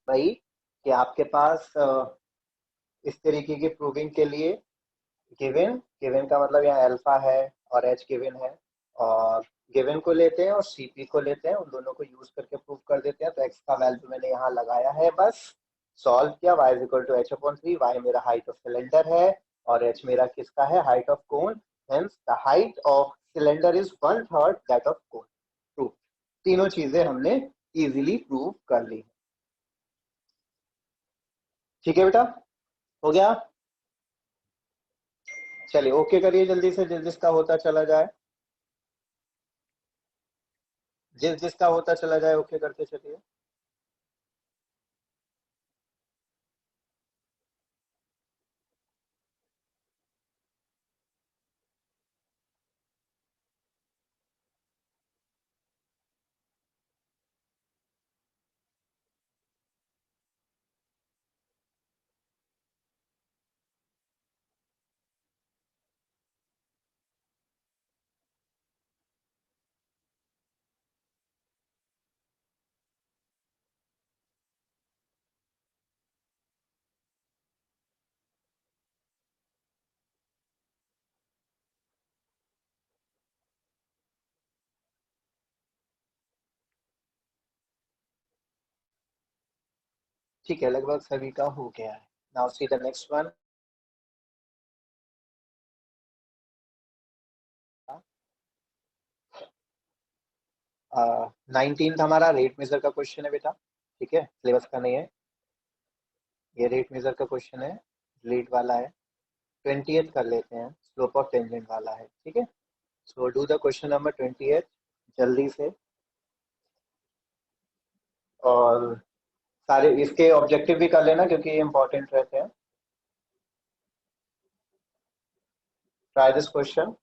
भाई कि आपके पास इस तरीके की प्रूविंग के लिए गिवन गिवन का मतलब यहाँ अल्फा है और एच गिवन है, और गिवन को लेते हैं और सीपी को लेते हैं, उन दोनों को यूज करके प्रूव कर देते हैं। तो एक्स का वैल्यू मैंने यहाँ लगाया है, बस सॉल्व किया। y is equal to h upon 3, y मेरा हाइट ऑफ सिलेंडर है और एच मेरा किसका है, height of cone. Hence the height of cylinder is 1/3 that of cone. Prove. तीनों चीजें हमने इजीली प्रूव कर ली। ठीक है बेटा, हो गया। चलिए ओके करिए जल्दी से, जिस जिसका होता चला जाए, जिस जिसका होता चला जाए ओके करते चलिए। ठीक है, लगभग सभी का हो गया है। Now see the next one. 19th हमारा रेट मेजर का क्वेश्चन है बेटा। ठीक है, सिलेबस का नहीं है, ये रेट मेजर का क्वेश्चन है, रेट वाला है। 20th कर लेते हैं, स्लोप ऑफ टेंजेंट वाला है। ठीक है, so do the question number 20th जल्दी से। और सारे इसके ऑब्जेक्टिव भी कर लेना क्योंकि ये इंपॉर्टेंट रहते हैं। Try this question.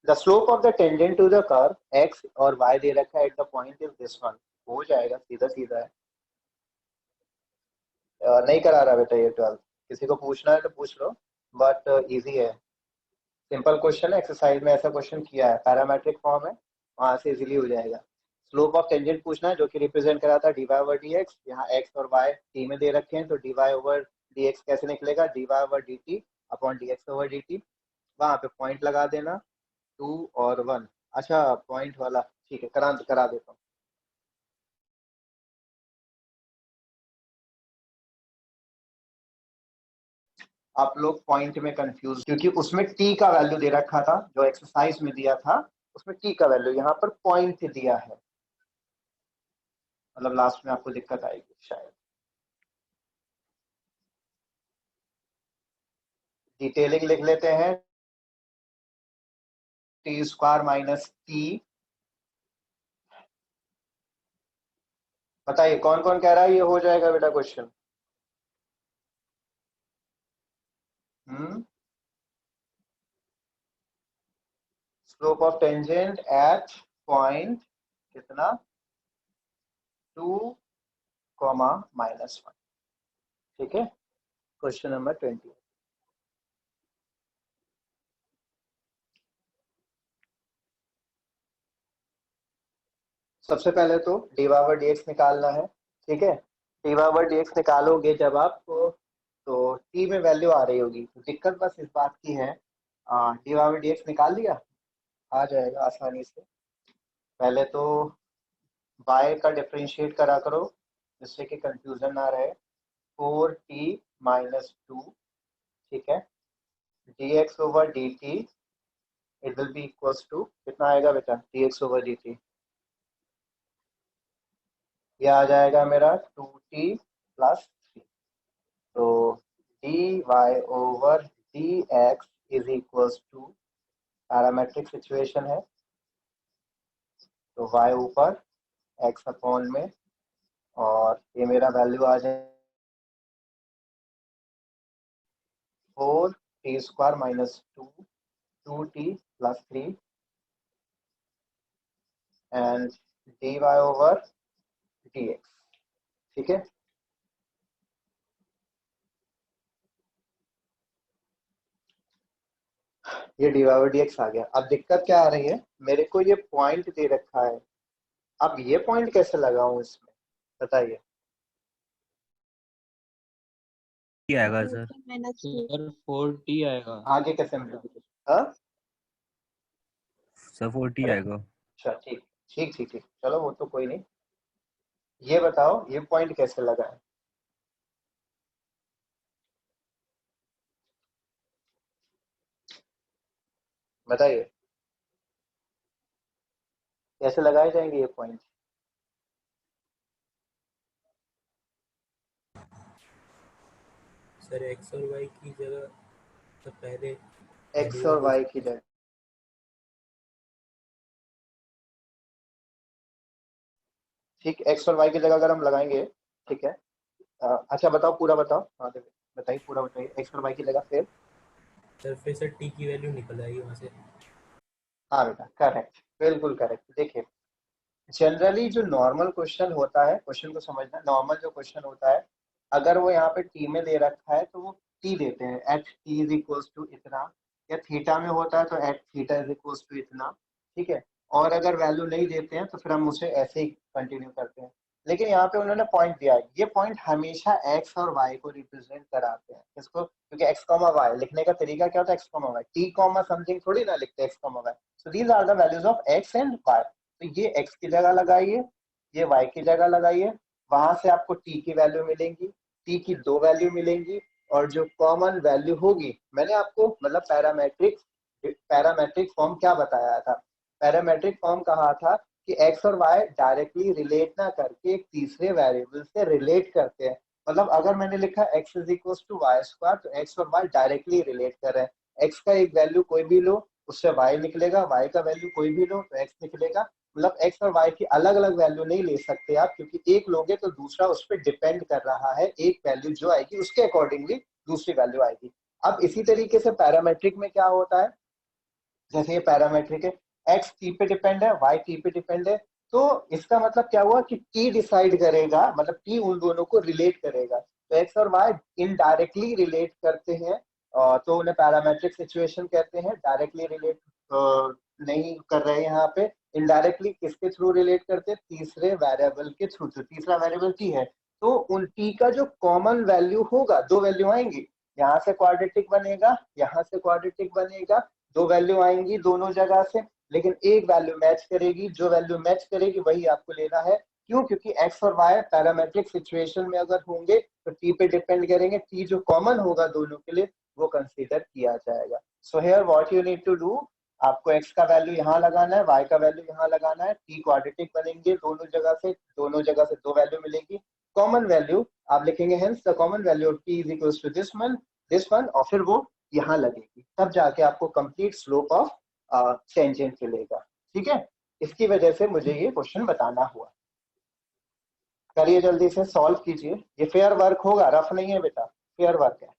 The slope of the tangent to the curve x और वाई दे रखा है at the point is this one. हो जाएगा, सीधा सीधा है। नहीं करा रहा बेटा ये 12, किसी को पूछना है तो पूछ लो, बट इजी है। सिंपल क्वेश्चन है, एक्सरसाइज में ऐसा क्वेश्चन किया है, पैरामेट्रिक फॉर्म है, वहां से इजीली हो जाएगा। स्लोप ऑफ टेंजेंट पूछना है जो कि रिप्रेजेंट करा था d y over d x. यहाँ एक्स और वाई टी में दे रखे हैं, तो d y over d x कैसे निकलेगा, d y over d t upon d x over d t. वहां पे पॉइंट लगा देना 2 और 1। अच्छा पॉइंट वाला, ठीक है, करा देता हूँ। आप लोग पॉइंट में कंफ्यूज, क्योंकि उसमें टी का वैल्यू दे रखा था, जो एक्सरसाइज में दिया था उसमें टी का वैल्यू, यहाँ पर पॉइंट दिया है। मतलब लास्ट में आपको दिक्कत आएगी शायद। डिटेलिंग लिख लेते हैं, टी स्क्वायर माइनस टी। बताइए कौन कौन कह रहा है ये हो जाएगा बेटा question. Slope of tangent at point कितना, 2, -1। ठीक है, क्वेश्चन नंबर 20। सबसे पहले तो डी ओवर डी एक्स निकालना है। ठीक है, डी ओवर डी एक्स निकालोगे जब आप तो टी में वैल्यू आ रही होगी, तो दिक्कत बस इस बात की है। डी ओवर डी एक्स निकाल लिया, आ जाएगा आसानी से। पहले तो y का डिफरेंशिएट करा करो जिससे कि कंफ्यूजन ना रहे। 4t-2, ठीक है, dx over dt it will be equals to कितना आएगा बेटा, dx ओवर dt ये आ जाएगा मेरा 2t+3। तो dy over dx is equals to, parametric situation है तो y ऊपर x अपॉन में, और ये मेरा वैल्यू आ जाए 4t² - 2t+3 and dy over dx। ठीक है, ये dy ओवर dx आ गया। अब दिक्कत क्या आ रही है, मेरे को ये पॉइंट दे रखा है, अब ये पॉइंट कैसे लगाऊं इसमें, बताइए। टी आएगा सर। सर 4t आएगा। आगे कैसे मिलेगा? हाँ सर 4t आएगा। अच्छा ठीक ठीक ठीक ठीक, चलो वो तो कोई नहीं। ये बताओ ये पॉइंट कैसे लगा है? बताइए कैसे लगाए जाएंगे ये पॉइंट? सर एक्स और वाई की जगह तो पहले एक्स पहली और वाली वाई की जगह, ठीक, एक्स और वाई की जगह अगर हम लगाएंगे, ठीक है। अच्छा बताओ पूरा बताओ, हाँ बताइए पूरा बताइए, एक्स और वाई की जगह फिर। सर फिर सर टी की वैल्यू निकल आएगी वहाँ से। हाँ बेटा करेक्ट, बिल्कुल करेक्ट। देखिए जनरली जो नॉर्मल क्वेश्चन होता है, क्वेश्चन को समझना, नॉर्मल जो क्वेश्चन होता है, अगर वो यहाँ पे टी में दे रखा है तो वो टी देते हैं, at t is equals to इतना, या थीटा में होता है तो at theta is equals to इतना, ठीक है। और अगर वैल्यू नहीं देते हैं तो फिर हम उसे ऐसे ही कंटिन्यू करते हैं। लेकिन यहाँ पे उन्होंने पॉइंट दिया है, ये पॉइंट हमेशा एक्स और वाई को रिप्रेजेंट कराते हैं, इसको, क्योंकि एक्स कॉमा वाई लिखने का तरीका क्या होता है, x comma y, t comma something थोड़ी ना लिखते x comma y. So these are the values of x and y. तो ये x की जगह लगाइए, ये y की जगह लगाइए, वहां से आपको t की वैल्यू मिलेंगी, t की दो वैल्यू मिलेंगी, और जो कॉमन वैल्यू होगी, मैंने आपको मतलब पैरामेट्रिक पैरामेट्रिक फॉर्म क्या बताया था, पैरामेट्रिक फॉर्म कहा था कि x और y डायरेक्टली रिलेट ना करके एक तीसरे वेरिएबल से रिलेट करते हैं। मतलब अगर मैंने लिखा x is equal to y square, तो x और y डायरेक्टली रिलेट कर रहे हैं, x का एक वैल्यू कोई भी लो उससे y निकलेगा, y का वैल्यू कोई भी लो तो x निकलेगा। मतलब x और y की अलग अलग वैल्यू नहीं ले सकते आप, क्योंकि एक लोगे तो दूसरा उस पर डिपेंड कर रहा है, एक वैल्यू जो आएगी उसके अकॉर्डिंगली दूसरी वैल्यू आएगी। अब इसी तरीके से पैरामेट्रिक में क्या होता है, जैसे ये पैरामेट्रिक है, एक्स टी पे डिपेंड है, वाई टी पे डिपेंड है, तो इसका मतलब क्या हुआ कि टी डिसाइड करेगा, मतलब टी उन दोनों को रिलेट करेगा, तो एक्स और वाई इनडायरेक्टली रिलेट करते हैं, तो उन्हें पैरामेट्रिक सिचुएशन कहते हैं। डायरेक्टली रिलेट नहीं कर रहे हैं यहाँ पे, इनडायरेक्टली किसके थ्रू रिलेट करते हैं, तीसरे वेरिएबल के थ्रू, तो तीसरा वेरिएबल टी है, तो उन टी का जो कॉमन वैल्यू होगा, दो वैल्यू आएंगी, यहाँ से क्वाड्रेटिक बनेगा, यहाँ से क्वाड्रेटिक बनेगा, दो वैल्यू आएंगी दोनों जगह से, लेकिन एक वैल्यू मैच करेगी, जो वैल्यू मैच करेगी वही आपको लेना है। क्यों? क्योंकि एक्स और वाई पैरामेट्रिक सिचुएशन में अगर होंगे तो टी पे डिपेंड करेंगे, टी जो कॉमन होगा दोनों के लिए वो कंसीडर किया जाएगा। So here what you need to do, आपको एक्स का वैल्यू यहाँ लगाना है, वाई का वैल्यू यहाँ लगाना है, टी क्वाड्रेटिक बनेंगे दोनों जगह से दो वैल्यू मिलेगी, कॉमन वैल्यू आप लिखेंगे, hence the common value of t is equal to this one, और फिर वो यहाँ लगेगी, तब जाके आपको कंप्लीट स्लोप ऑफ टेंजेंट मिलेगा। ठीक है, इसकी वजह से मुझे ये क्वेश्चन बताना हुआ। करिए जल्दी से सॉल्व कीजिए, ये फेयर वर्क होगा, रफ नहीं है बेटा, फेयर वर्क है।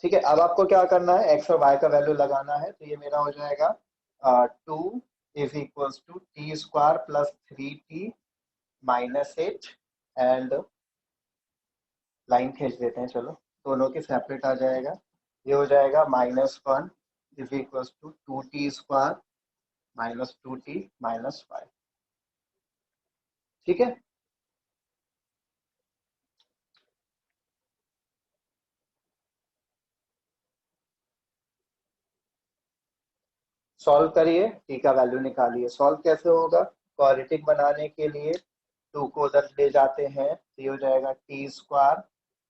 ठीक है, अब आपको क्या करना है, एक्स और वाई का वैल्यू लगाना है, तो ये मेरा हो जाएगा 2 is equals to t square plus 3t minus 8, and line खींच देते हैं, चलो दोनों के सेपरेट आ जाएगा, ये हो जाएगा -1 is equal to 2t square -2t minus 5। ठीक है, सॉल्व करिए, टी का वैल्यू निकालिए। सॉल्व कैसे होगा, क्वाड्रेटिक बनाने के लिए 2 को उधर ले जाते हैं, तो ये हो जाएगा t square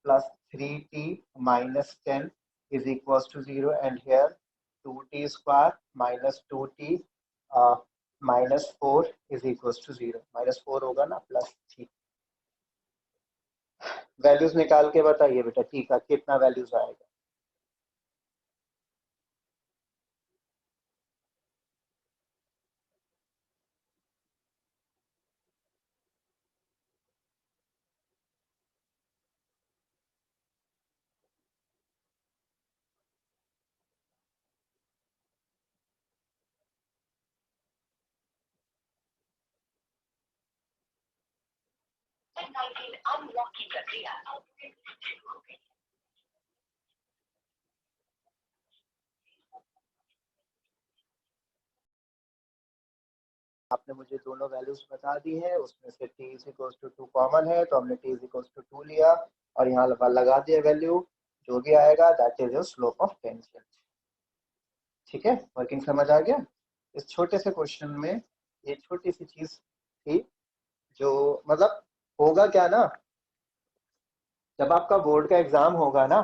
plus 3t minus 10 is equal to 0, and here 2t square minus 2t minus 4 is equal to 0, -4 होगा ना, प्लस 3। वैल्यूज निकाल के बताइए बेटा, टी का कितना वैल्यूज आएगा। आपने मुझे दोनों वैल्यूज बता दी है, उसमें से t is equals to 2 common है तो हमने t इज इक्वल्स टू 2 लिया और यहाँ लगा दिया वैल्यू, जो भी आएगा that is your slope of tangent. ठीक है, वर्किंग समझ आ गया। इस छोटे से क्वेश्चन में ये छोटी सी चीज थी जो मतलब होगा क्या ना, जब आपका बोर्ड का एग्जाम होगा ना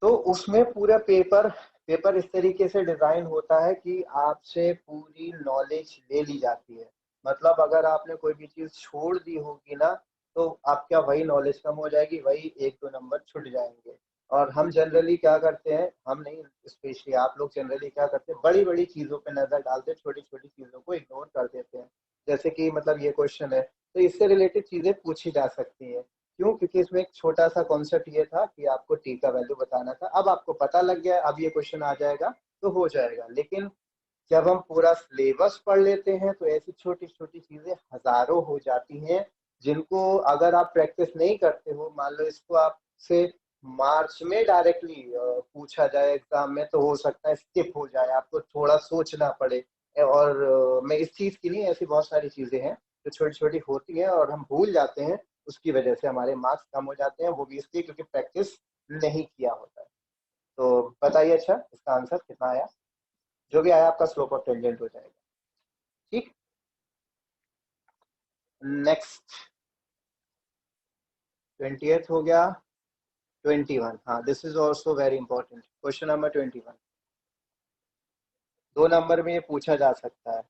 तो उसमें पूरा पेपर इस तरीके से डिजाइन होता है कि आपसे पूरी नॉलेज ले ली जाती है। मतलब अगर आपने कोई भी चीज छोड़ दी होगी ना तो आपका वही नॉलेज कम हो जाएगी, वही 1-2 नंबर छुट जाएंगे। और हम जनरली क्या करते हैं, हम नहीं स्पेशली आप लोग जनरली क्या करते हैं, बड़ी बड़ी चीजों पे नजर डालते हैं, छोटी छोटी चीजों को इग्नोर कर देते हैं। जैसे कि मतलब ये क्वेश्चन है तो इससे रिलेटेड चीजें पूछी जा सकती हैं। क्यों? क्योंकि इसमें एक छोटा सा कॉन्सेप्ट ये था कि आपको टी का वैल्यू बताना था। अब आपको पता लग गया, अब ये क्वेश्चन आ जाएगा तो हो जाएगा। लेकिन जब हम पूरा सिलेबस पढ़ लेते हैं तो ऐसी छोटी छोटी चीजें हजारों हो जाती हैं जिनको अगर आप प्रैक्टिस नहीं करते हो, मान लो इसको आपसे मार्च में डायरेक्टली पूछा जाए एग्जाम में तो हो सकता है स्किप हो जाए, आपको थोड़ा सोचना पड़े। और मैं इस चीज की नहीं, ऐसी बहुत सारी चीजें हैं जो छोटी छोटी होती हैं और हम भूल जाते हैं, उसकी वजह से हमारे मार्क्स कम हो जाते हैं, वो भी इसलिए क्योंकि प्रैक्टिस नहीं किया होता है। तो बताइए अच्छा इसका आंसर कितना आया? जो भी आया आपका स्लोप ऑफ टेंजेंट हो जाएगा। ठीक, नेक्स्ट 20th हो गया। 21, हाँ this is also very important question number 21। 2 number में ये पूछा जा सकता है।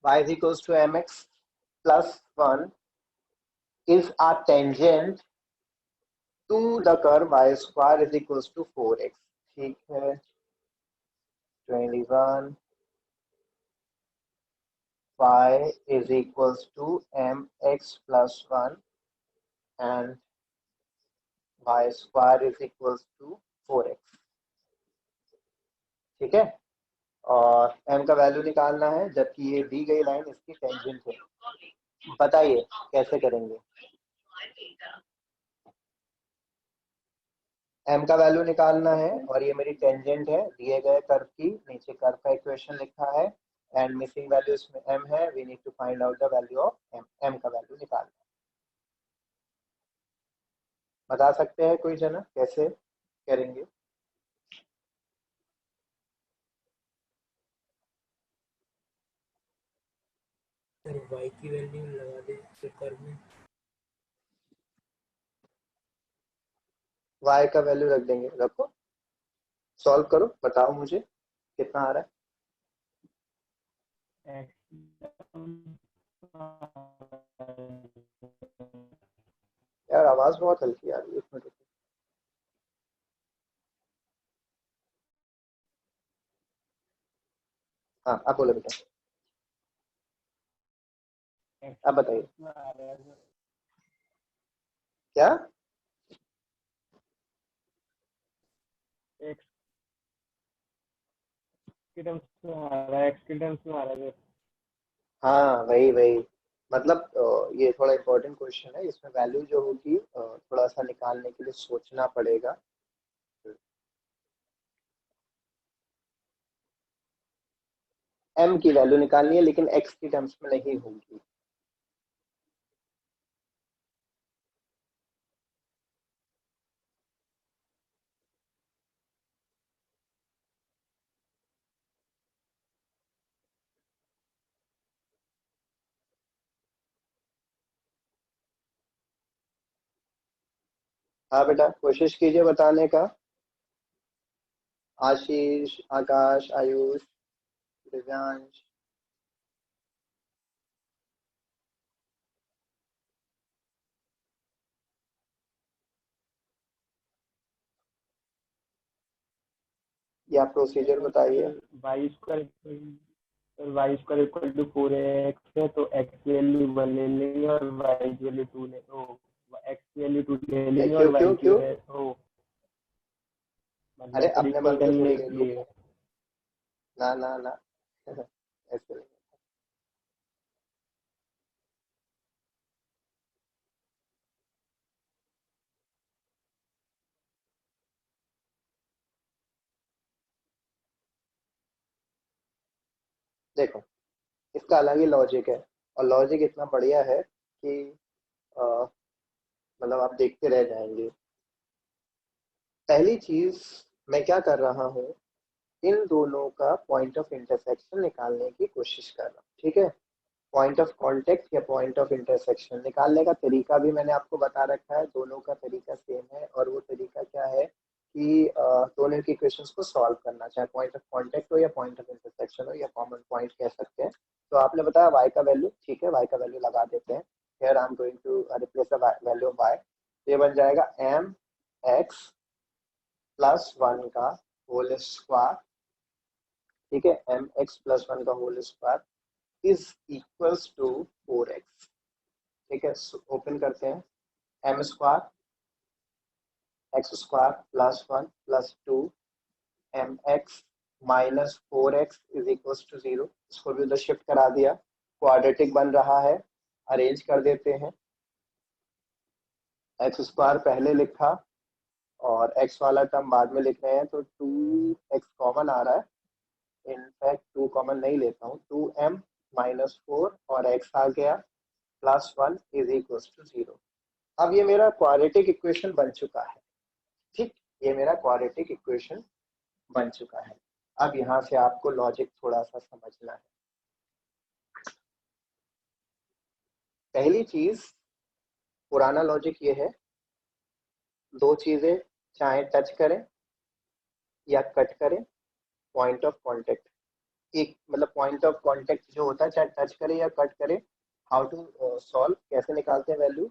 y is equals to mx plus 1 is a tangent to the curve y square is equals to 4x। ठीक है, 21 y is equals to mx plus 1 and y square is equals to 4x। ठीक है, और m का value निकालना है जबकि ये दी गई लाइन इसकी टेंजेंट है। बताइए कैसे करेंगे? m का वैल्यू निकालना है और ये मेरी टेंजेंट है दिए गए कर्व की, नीचे कर्व का इक्वेशन लिखा है एंड मिसिंग वैल्यू इसमें m है, we need to find out the value of m का वैल्यू निकालना है। बता सकते हैं कोई जना कैसे करेंगे? सर y की वैल्यू लगा दे फिर कर्व में। y का वैल्यू रख देंगे, रखो सॉल्व करो, बताओ मुझे कितना आ रहा है। यार आवाज बहुत हल्की आ रही है, 1 मिनट। हाँ आप बोलो बेटा, आप बताइए क्या? एक्स के टर्म्स में आ रहा है, एक्स के टर्म्स में आ रहा है। हाँ वही वही, मतलब ये थोड़ा इम्पोर्टेंट क्वेश्चन है, इसमें वैल्यू जो होगी थोड़ा सा निकालने के लिए सोचना पड़ेगा। m की वैल्यू निकालनी है लेकिन x की टर्म्स में नहीं होगी। हाँ बेटा कोशिश कीजिए बताने का। आशीष, आकाश, आयुष, दिव्यांश। या प्रोसीजर बताइए। बाईस का sir y square equal to 4x है, तो x की वैल्यू 1 ले लेंगे और y की वैल्यू 2 ले, तो x की वैल्यू 2 ले लेंगे और क्यों y क्यों की क्यों? वैल्यू अरे मतलब अपने तरीके मन से करने थोड़ी ले के लो। लिए। ना ना ना ऐसे नहीं। देखो, इसका अलग ही लॉजिक है, और लॉजिक इतना बढ़िया है कि अ, मतलब आप देखते रह जाएंगे। पहली चीज, मैं क्या कर रहा हूँ, इन दोनों का पॉइंट ऑफ इंटरसेक्शन निकालने की कोशिश कर रहा हूँ। ठीक है, पॉइंट ऑफ कांटेक्ट या पॉइंट ऑफ इंटरसेक्शन निकालने का तरीका भी मैंने आपको बता रखा है। दोनों का तरीका सेम है, और वो तरीका क्या है कि दोनों की इक्वेशंस को सॉल्व करना, चाहे पॉइंट ऑफ कांटेक्ट हो या पॉइंट ऑफ इंटरसेक्शन हो या कॉमन पॉइंट कह सकते हैं। तो आपने बताया y का वैल्यू, ठीक है, y का वैल्यू लगा देते हैं। Here I am going to replace the value of y। ये बन जाएगा m x प्लस 1 का होल स्क्वायर। ठीक है, एम एक्स प्लस 1 का whole square is equals to 4x। ठीक है, ओपन करते हैं। M square x square plus 1 plus 2 m x minus 4x is equals to 0। इसको भी उधर शिफ्ट करा दिया, क्वाड्रेटिक बन रहा है। अरेंज कर देते हैं। एक्स स्क्वायर पहले लिखा और x वाला टर्म बाद में लिख रहे हैं, तो 2x कॉमन आ रहा है। इनफैक्ट 2 कॉमन नहीं लेता हूँ, 2m माइनस 4 और x आ गया प्लस 1 इज इक्वल टू 0। अब ये मेरा क्वाड्रेटिक इक्वेशन बन चुका है। ठीक, ये मेरा क्वाड्रेटिक इक्वेशन बन चुका है। अब यहाँ से आपको लॉजिक थोड़ा सा समझना है। पहली चीज, पुराना लॉजिक ये है, दो चीजें चाहे टच करें या कट करें, पॉइंट ऑफ कांटेक्ट एक, मतलब पॉइंट ऑफ कांटेक्ट जो होता है चाहे टच करे या कट करे। हाउ टू सॉल्व, कैसे निकालते हैं वैल्यू?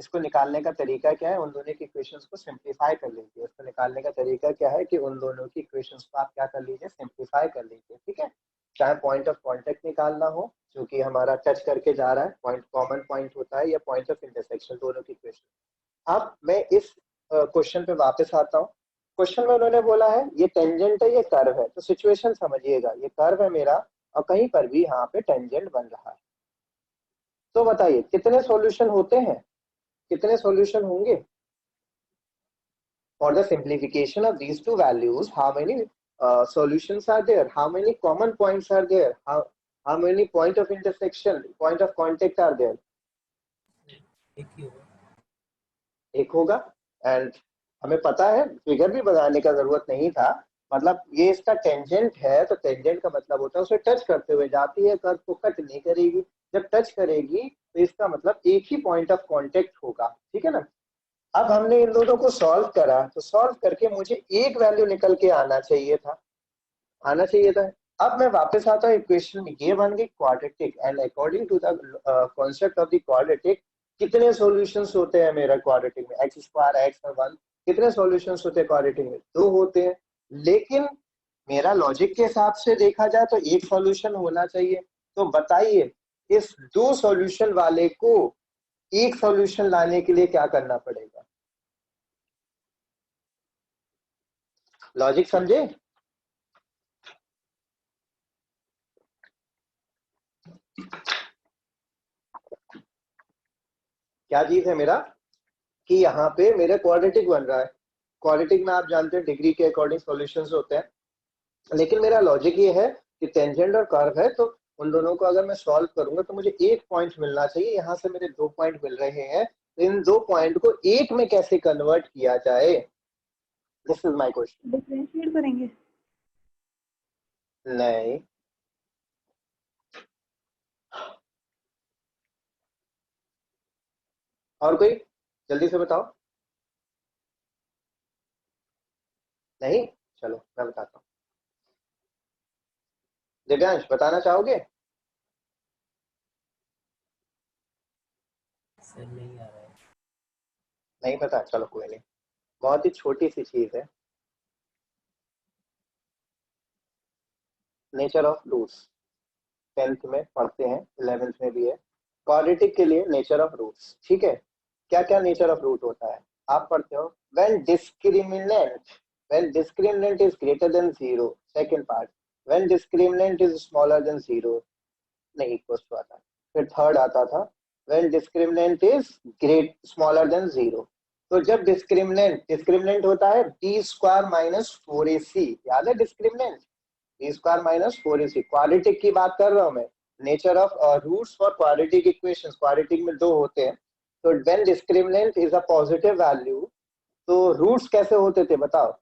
इसको निकालने का तरीका क्या है, उन दोनों की इक्वेशंस को सिंप्लीफाई कर लीजिए। इसको निकालने का तरीका क्या है कि उन दोनों की इक्वेशंस को आप क्या कर लीजिए, सिंप्लीफाई कर लीजिए। ठीक है, चाहे पॉइंट ऑफ कांटेक्ट निकालना हो जो कि हमारा टच करके जा रहा है, पॉइंट कॉमन पॉइंट होता है, या पॉइंट ऑफ इंटरसेक्शन, दोनों की इक्वेशन। अब मैं इस क्वेश्चन पे वापस आता हूँ। क्वेश्चन में उन्होंने बोला है ये टेंजेंट है, ये कर्व है, तो सिचुएशन समझिएगा, ये कर्व है मेरा और कहीं पर भी यहाँ पे टेंजेंट बन रहा है। तो बताइए कितने सॉल्यूशन होते हैं, कितने सॉल्यूशन होंगे? For the simplification of these two values, how many solutions are there, how many common points are there, how many point of intersection, point of contact are there? एक ही होगा। एक होगा। एंड हमें पता है, फिगर भी बनाने का जरूरत नहीं था। मतलब ये इसका टेंजेंट है, तो टेंजेंट का मतलब होता है उसे टच करते हुए जाती है, कर्व को कट नहीं करेगी। जब टच करेगी तो इसका मतलब एक ही पॉइंट ऑफ कांटेक्ट होगा। ठीक है ना। अब हमने इन दोनों को सॉल्व करा, तो सॉल्व करके मुझे एक वैल्यू निकल के आना चाहिए था, आना चाहिए था। अब मैं वापस आता हूँ इक्वेशन में, ये बन गई quadratic, and according to the concept of the quadratic, कितने सॉल्यूशंस होते हैं मेरा क्वाड्रेटिक में? एक्स स्क्वायर एक्स और 1, कितने सॉल्यूशंस होते हैं क्वाड्रेटिक में? 2 होते हैं। लेकिन मेरा लॉजिक के हिसाब से देखा जाए तो एक सॉल्यूशन होना चाहिए। तो बताइए इस 2 सॉल्यूशन वाले को एक सॉल्यूशन लाने के लिए क्या करना पड़ेगा? लॉजिक समझे? क्या चीज है मेरा कि यहाँ पे मेरा क्वाड्रेटिक बन रहा है। क्वाड्रेटिक में आप जानते हैं डिग्री के अकॉर्डिंग सॉल्यूशंस होते हैं, लेकिन मेरा लॉजिक ये है कि टेंजेंट और कर्व है, तो उन दोनों को अगर मैं सॉल्व करूंगा तो मुझे एक पॉइंट मिलना चाहिए। यहाँ से मेरे 2 पॉइंट मिल रहे हैं, तो इन 2 पॉइंट को एक में कैसे कन्वर्ट किया जाए, this is my question. Differentiate करेंगे। नहीं, और कोई जल्दी से बताओ। नहीं, चलो मैं बताता हूँ। दिव्यांश बताना चाहोगे? सर नहीं आ रहा है। नहीं पता, चलो कोई नहीं। बहुत ही छोटी सी चीज है। नेचर ऑफ रूट्स 10th में पढ़ते हैं, 11th में भी है। क्वाड्रेटिक के लिए नेचर ऑफ रूट्स, ठीक है। क्या क्या नेचर ऑफ रूट होता है आप पढ़ते हो? When discriminant is greater than 0, second part, when discriminant is smaller than 0, नहीं इक्वल्स टू आता। फिर थर्ड आता था when discriminant is great smaller than 0। तो जब डिस्क्रिमिनेंट होता है d स्क्वायर माइनस 4ac, याद है discriminant d square minus 4ac। Quadratic की बात कर रहा हूं मैं, nature of roots for quadratic equations, quadratic में दो होते हैं। तो when discriminant is a positive value, तो रूट्स कैसे होते थे बताओ?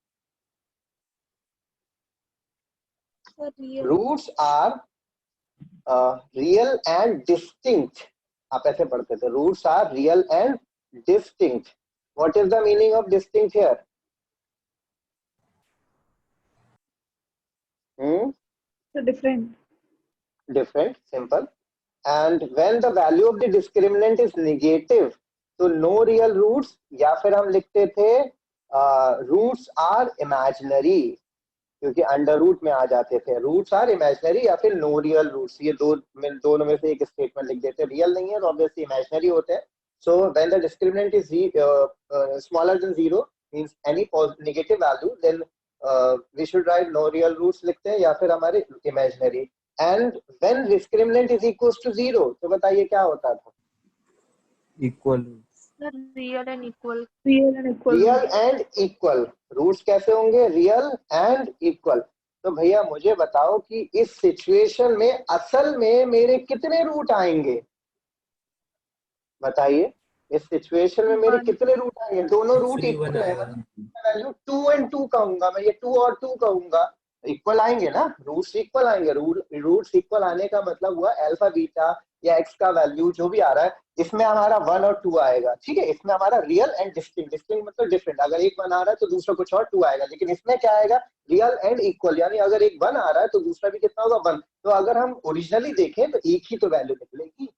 Roots are real and distinct, आप ऐसे पढ़ते थे, roots are real and distinct. What is the meaning of distinct here? different, simple. And when the value of the discriminant is negative, तो no real roots, या फिर हम लिखते थे roots are imaginary, क्योंकि अंडर रूट में आ जाते थे। रूट्स आर इमेजिनरी या फिर नो रियल रूट्स, ये दोनों में से एक स्टेटमेंट लिख देते हैं। रियल नहीं है तो ऑब्वियसली इमेजिनरी होते हैं। So when the discriminant is smaller than 0 means any negative value, then we should write no real roots लिखते हैं या फिर हमारे imaginary. And when discriminant is equals to 0, तो बताइए क्या होता था? Equal, real and equal. Real and equal. Roots कैसे होंगे? Real and equal. तो भैया मुझे बताओ कि इस सिचुएशन में असल में मेरे कितने रूट आएंगे? बताइए, इस सिचुएशन में मेरे कितने रूट आएंगे? दोनों रूट इक्वल है, वैल्यू 2 and 2 कहूंगा मैं, ये 2 और 2 कहूंगा, इक्वल आएंगे ना, रूट्स इक्वल आएंगे। रूट्स इक्वल आने का मतलब हुआ अल्फा बीटा या एक्स का वैल्यू जो भी आ रहा है, इसमें हमारा 1 और 2 आएगा, ठीक है। इसमें हमारा रियल एंड डिस्टिंक्ट मतलब डिफरेंट, अगर एक 1 आ रहा है तो दूसरा कुछ और 2 आएगा, लेकिन इसमें क्या आएगा? रियल एंड इक्वल, यानी अगर एक 1 आ रहा है तो दूसरा भी कितना होगा? 1। तो अगर हम ओरिजिनली देखें तो एक ही तो वैल्यू निकलेगी,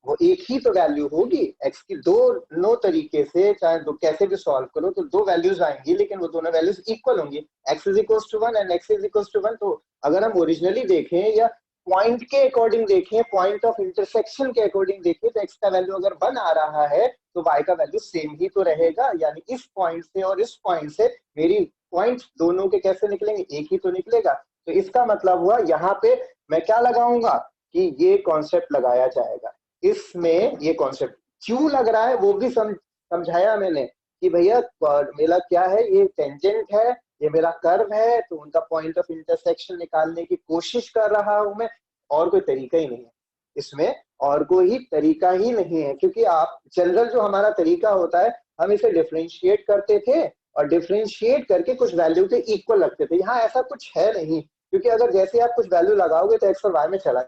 वो एक ही तो वैल्यू होगी एक्स की। दोनों तरीके से चाहे तो कैसे भी सॉल्व करो तो दो वैल्यूज आएंगी, लेकिन वो दोनों वैल्यूज इक्वल होंगी। X is equal to 1 and x is equal to 1। तो अगर हम ओरिजिनली देखें या पॉइंट के अकॉर्डिंग देखें, पॉइंट ऑफ इंटरसेक्शन के अकॉर्डिंग देखें, तो एक्स का वैल्यू अगर 1 आ रहा है तो वाई का वैल्यू सेम ही तो रहेगा। यानी इस पॉइंट से और इस पॉइंट से मेरी पॉइंट दोनों के कैसे निकलेंगे? एक ही तो निकलेगा। तो इसका मतलब हुआ यहाँ पे मैं क्या लगाऊंगा कि ये कॉन्सेप्ट लगाया जाएगा। इसमें ये कॉन्सेप्ट क्यों लग रहा है वो भी समझाया मैंने कि भैया मेरा क्या है, ये टेंजेंट है, ये मेरा कर्व है, तो उनका पॉइंट ऑफ इंटरसेक्शन निकालने की कोशिश कर रहा हूं मैं, और कोई तरीका ही नहीं है इसमें, और कोई तरीका ही नहीं है। क्योंकि आप जनरल जो हमारा तरीका होता है, हम इसे डिफरेंशिएट करते थे और डिफरेंशिएट करके कुछ वैल्यू के इक्वल रखते थे। यहाँ ऐसा कुछ है नहीं, क्योंकि अगर जैसे आप कुछ वैल्यू लगाओगे तो एक्स और वाई में चला,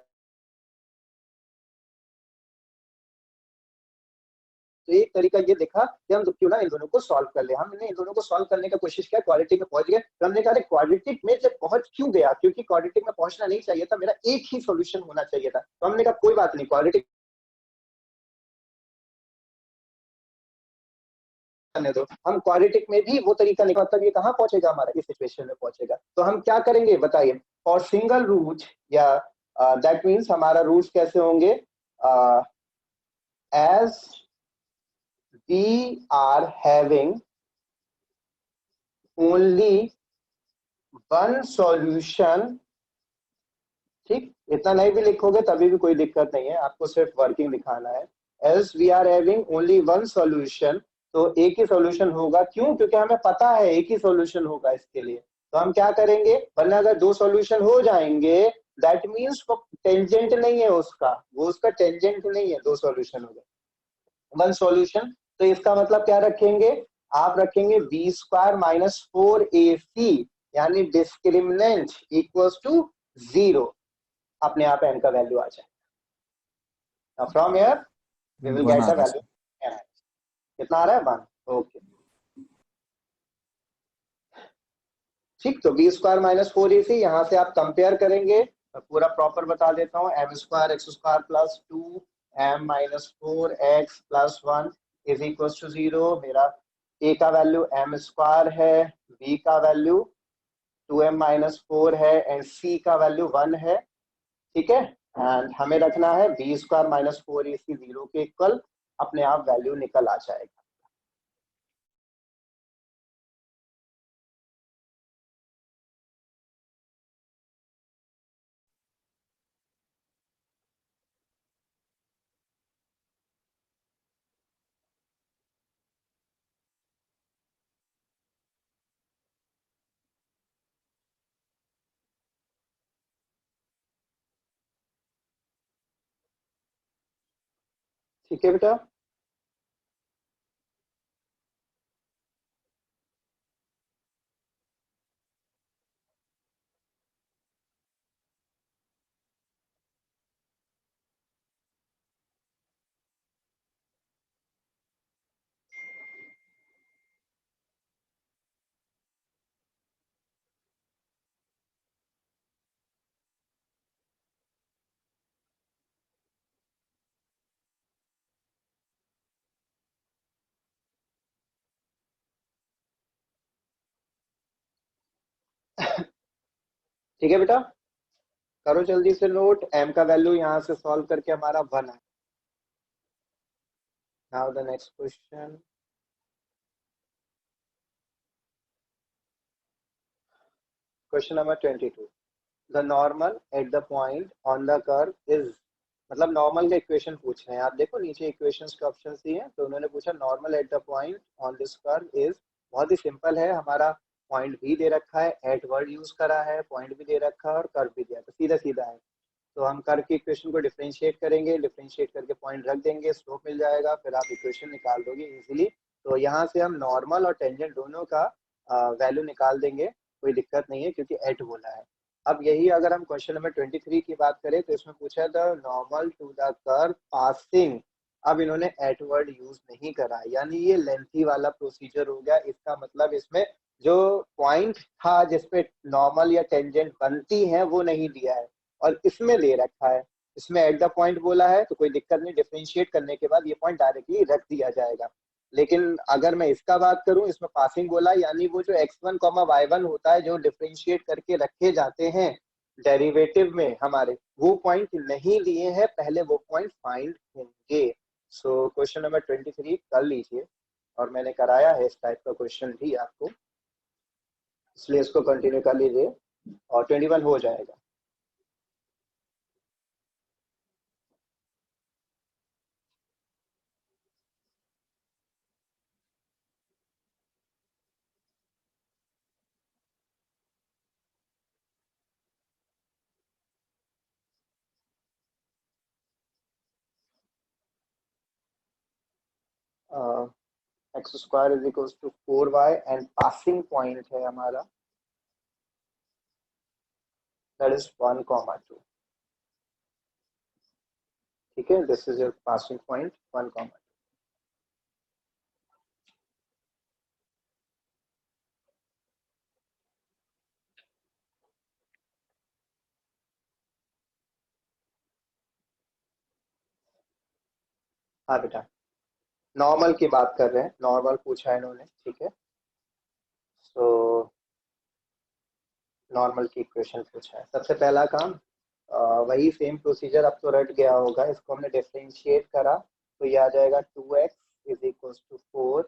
तो एक तरीका ये देखा कि हम क्यों ना इन दोनों को सॉल्व कर ले। हमने इन दोनों को सॉल्व करने का कोशिश किया, क्वाड्रेटिक में पहुंच गए। तो हमने कहा क्वाड्रेटिक में जब पहुंच क्यों गया? क्योंकि क्वाड्रेटिक में पहुंचना नहीं चाहिए था, मेरा एक ही सॉल्यूशन होना चाहिए था। तो हमने कहा कोई बात नहीं, क्वाड्रेटिक करने दो, हम क्वाड्रेटिक में भी वो तरीका निकाल, तब ये कहां पहुंचेगा? हमारा इस सिचुएशन में पहुंचेगा। तो हम क्या करेंगे बताइए? और सिंगल रूट या दैट मीन्स हमारा रूट्स कैसे होंगे? As we are having only one solution, ठीक, इतना नहीं भी लिखोगे तभी भी कोई दिक्कत नहीं है, आपको सिर्फ वर्किंग दिखाना है। else we are having only one solution, तो एक ही सॉल्यूशन होगा। क्यों? क्योंकि हमें पता है एक ही सॉल्यूशन होगा इसके लिए। तो हम क्या करेंगे? वरना अगर दो सॉल्यूशन हो जाएंगे, दैट मीन्स वो टेंजेंट नहीं है उसका, वो उसका टेंजेंट नहीं है। दो सॉल्यूशन हो गए, वन सॉल्यूशन। तो इसका मतलब क्या रखेंगे आप? रखेंगे बी स्क्वायर माइनस 4ac, यानी डिस्क्रिमिनेंट इक्वल्स टू 0। अपने आप एन का वैल्यू आ जाएगा। From here we will get the value n. कितना आ रहा है? 1। ओके, ठीक। तो बी स्क्वायर माइनस 4ac, यहां से आप कंपेयर करेंगे, पूरा प्रॉपर बता देता हूँ। M square x square plus 2m minus 4x plus 1 is equal to 0। मेरा a का वैल्यू m स्क्वायर है, b का वैल्यू 2m-4 है एंड c का वैल्यू 1 है, ठीक है। एंड हमें रखना है b² - 4ac 0 के इक्वल, अपने आप वैल्यू निकल आ जाएगा। ठीक है बेटा। ठीक है बेटा, करो जल्दी से नोट। m का वैल्यू यहाँ से सॉल्व करके हमारा 1 है। Now the next question. Question number 22। The normal at the point on the curve is, मतलब नॉर्मल का इक्वेशन पूछ रहे हैं। आप देखो नीचे इक्वेशंस के ऑप्शन दिए हैं, तो उन्होंने पूछा normal at the point on this curve is. बहुत ही सिंपल है, हमारा पॉइंट भी दे रखा है, एट वर्ड यूज करा है, पॉइंट भी दे रखा है और कर्व भी दिया, तो सीधा सीधा है। तो हम कर्व की इक्वेशन को डिफरेंशिएट करेंगे, डिफरेंशिएट करके पॉइंट रख देंगे, स्लोप मिल जाएगा, फिर आप इक्वेशन निकाल दोगे इजीली। तो यहाँ से हम नॉर्मल और टेंजेंट दोनों का वैल्यू निकाल देंगे, कोई दिक्कत नहीं है क्योंकि एट बोला है। अब यही अगर हम क्वेश्चन नंबर 23 की बात करें तो इसमें पूछा है the normal to the curve passing. अब इन्होंने एट वर्ड यूज नहीं करा, यानी ये लेंथी वाला प्रोसीजर हो गया। इसका मतलब इसमें जो पॉइंट था जिसपे नॉर्मल या टेंजेंट बनती है वो नहीं दिया है, और इसमें ले रखा है। इसमें एट द पॉइंट बोला है तो कोई दिक्कत नहीं, डिफरेंशिएट करने के बाद ये पॉइंट डायरेक्टली रख दिया जाएगा। लेकिन अगर मैं इसका बात करूं, इसमें पासिंग बोला, यानी वो जो x1, y1 होता है जो डिफरेंशिएट करके रखे जाते हैं डेरिवेटिव में हमारे, वो पॉइंट नहीं लिए हैं, पहले वो पॉइंट फाइंड होंगे। सो क्वेश्चन नंबर 23 कर लीजिए, और मैंने कराया है इस टाइप का क्वेश्चन भी आपको, इसलिए इसको कंटिन्यू कर लीजिए और 21 हो जाएगा। x² = 4y and passing point है हमारा, दैट इज 1,2। ठीक है, this is your passing point 1,2। हाँ बेटा, नॉर्मल की बात कर रहे हैं, नॉर्मल पूछा है इन्होंने, ठीक है। सो नॉर्मल की इक्वेशन पूछा है। सबसे पहला काम वही सेम प्रोसीजर, अब तो रट गया होगा, इसको हमने डिफरेंशिएट करा तो ये आ जाएगा 2x = 4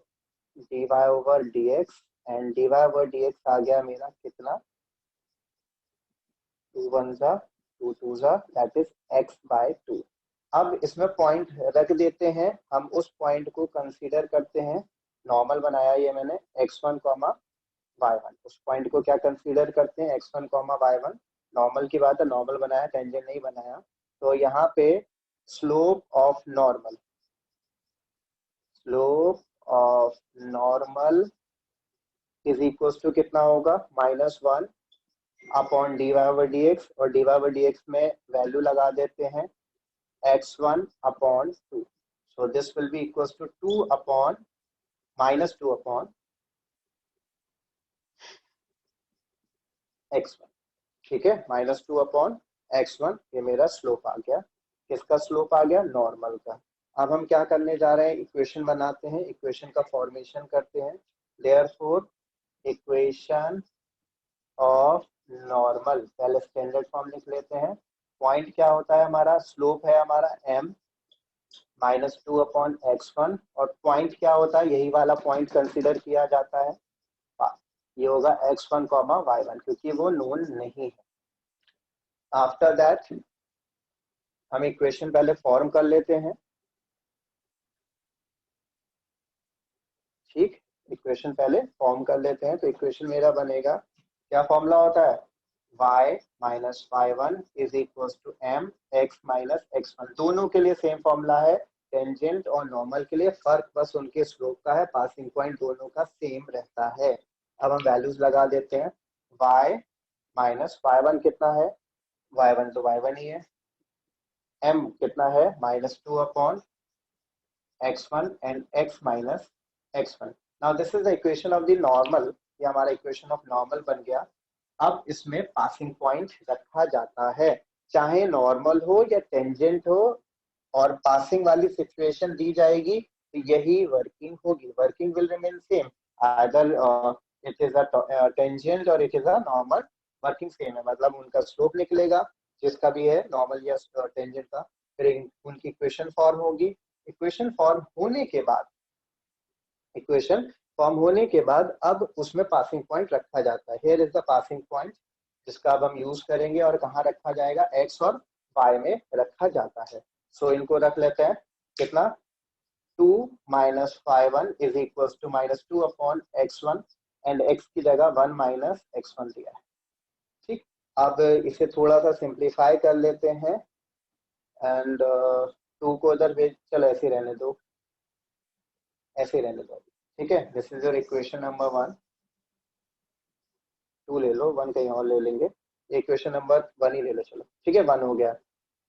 dy/dx, एंड dy/dx आ गया मेरा कितना, 2 1 2 2 दैट इज x/2। अब इसमें पॉइंट रख देते हैं, हम उस पॉइंट को कंसीडर करते हैं, नॉर्मल बनाया ये मैंने x1, y1, उस पॉइंट को क्या कंसीडर करते हैं, x1, y1। नॉर्मल की बात है, नॉर्मल बनाया, टेंजेंट नहीं बनाया। तो यहाँ पे slope of normal, slope of normal is equal to कितना होगा, -1 अपॉन dy/dx, और dy/dx में वैल्यू लगा देते हैं x1/2। So this will be equal to 2 upon -2 upon x1। ठीक है, -2 अपॉन x1, ये मेरा स्लोप आ गया। किसका स्लोप आ गया, नॉर्मल का। अब हम क्या करने जा रहे हैं, इक्वेशन बनाते हैं, इक्वेशन का फॉर्मेशन करते हैं। देयरफॉर इक्वेशन ऑफ नॉर्मल, पहले स्टैंडर्ड फॉर्म लिख लेते हैं। पॉइंट क्या होता है हमारा, स्लोप है हमारा m -2/x1, और पॉइंट क्या होता है, यही वाला पॉइंट कंसीडर किया जाता है, ये होगा x1, y1, क्योंकि वो नोन नहीं है। आफ्टर दैट हम इक्वेशन पहले फॉर्म कर लेते हैं, ठीक, इक्वेशन पहले फॉर्म कर लेते हैं। तो इक्वेशन मेरा बनेगा, क्या फॉर्मूला होता है, y minus y1 is equal to m x minus x1। दोनों के लिए सेम फॉर्मूला है, टेंजेंट और नॉर्मल के लिए, फर्क बस उनके स्लोप का है, पासिंग पॉइंट दोनों का सेम रहता है। अब हम वैल्यूज लगा देते हैं, y माइनस y1 कितना है, y1 तो y1 ही है, m कितना है -2/x1 and x minus x1। Now this is the equation of the normal, ये हमारा इक्वेशन ऑफ नॉर्मल बन गया। अब इसमें पासिंग पॉइंट रखा जाता है, चाहे नॉर्मल हो या टेंजेंट हो, और पासिंग वाली सिचुएशन दी जाएगी तो यही वर्किंग होगी, वर्किंग विल रिमेन सेम, अगर इट इज अ टेंजेंट और it is a normal, working same है, मतलब उनका स्लोप निकलेगा जिसका भी है, नॉर्मल या टेंजेंट का, फिर उनकी इक्वेशन फॉर्म होगी। इक्वेशन फॉर्म होने के बाद, इक्वेशन फॉर्म होने के बाद अब उसमें पासिंग पॉइंट रखा जाता है। Here is the passing point, जिसका अब हम यूज करेंगे, और कहाँ रखा जाएगा, x और y में रखा जाता है। सो इनको रख लेते हैं, कितना, 2 minus y1 is equal to -2/x1 and x की जगह 1 माइनस x1 दिया है, ठीक। अब इसे थोड़ा सा सिंप्लीफाई कर लेते हैं, एंड 2 को उधर भेज, चलो ऐसे रहने दो, ऐसे रहने दो, ठीक है। This is your equation number 1, 2 ले लो, 1 कहीं और ले लेंगे, इक्वेशन नंबर 1 ही ले लो, चलो ठीक है, 1 हो गया।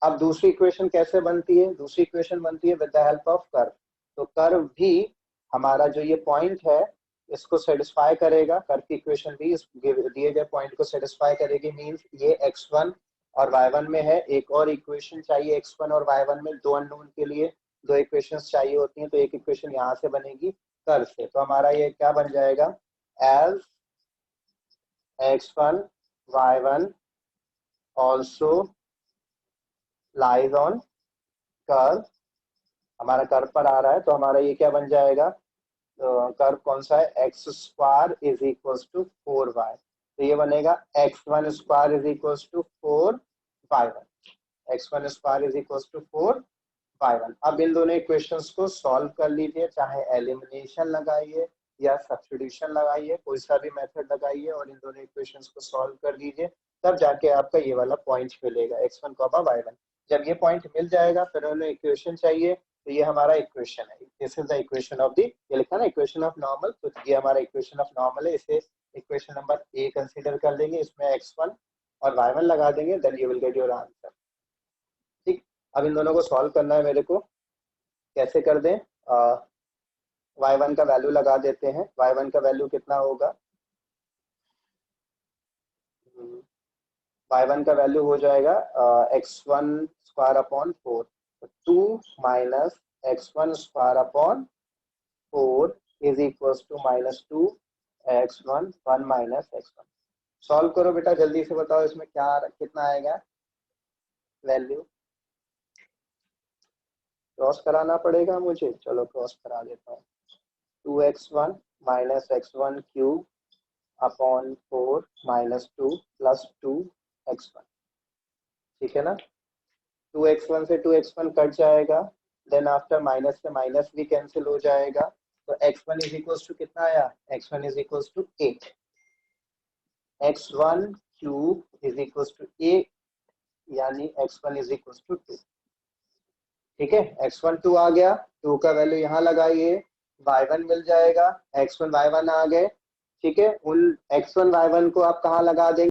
अब दूसरी इक्वेशन कैसे बनती है, दूसरी इक्वेशन बनती है with the help of curve. तो कर्व भी हमारा जो ये पॉइंट है इसको सेटिस्फाई करेगा, कर्व की इक्वेशन भी इस दिए गए पॉइंट को सेटिस्फाई करेगी, मींस ये x1 और y1 में है, एक और इक्वेशन चाहिए x1 और y1 में, दो अननोन के लिए दो इक्वेशंस चाहिए होती हैं, तो एक इक्वेशन यहाँ से बनेगी कर्व से। तो हमारा ये क्या बन जाएगा, as x1 y1 also lies on curve, हमारा कर्व पर आ रहा है, तो हमारा ये क्या बन जाएगा, कर्व कौन सा है, x square is equal to 4y, तो ये बनेगा x1 square is equal to 4y1, x1 square is equal to 4y1। अब इन दोनों इक्वेशंस को सॉल्व कर लीजिए, चाहे एलिमिनेशन लगाइए या सब्स्टिट्यूशन लगाइए, कोई सा भी मेथड लगाइए, और इन दोनों इक्वेशंस को सॉल्व कर लीजिए, तब जाके आपका ये वाला पॉइंट मिलेगा, x1, y1। जब ये पॉइंट मिल जाएगा, फिर उन्हें इक्वेशन चाहिए, तो ये हमारा इक्वेशन है, this is the equation of the, ये लिखा ना इक्वेशन ऑफ नॉर्मल, तो ये हमारा इक्वेशन ऑफ नॉर्मल है, इसे इक्वेशन नंबर ए कंसीडर कर लेंगे, इसमें x1 और y1 लगा देंगे, then you will get your answer, ठीक। अब इन दोनों को सॉल्व करना है मेरे को, कैसे कर दें, y1 का वैल्यू लगा देते हैं, y1 का वैल्यू कितना होगा, y1 का वैल्यू हो जाएगा x1 square upon 4, 2 minus x1 square upon 4 is equal to -2 x1 1 minus x1। Solve करो बेटा, जल्दी से बताओ इसमें क्या कितना आएगा वैल्यू, क्रॉस कराना पड़ेगा मुझे, चलो क्रॉस करा देता हूँ, 2x1 minus x1 cube upon 4 -2 plus 2x1, ठीक है ना। 2x1 से 2x1 कट जाएगा, देन आफ्टर माइनस से माइनस भी कैंसिल हो जाएगा, तो x1 इज इक्वल टू कितना आया, x1 is equal to 8, x1 cube is equal to 8, यानी x1 इज इक्वल टू 2, ठीक है। x1 2 आ गया, 2 का वैल्यू यहाँ लगाइए, y1 मिल जाएगा, x1 y1 आ गए, ठीक है। उन x1 y1 को आप कहाँ लगा देंगे,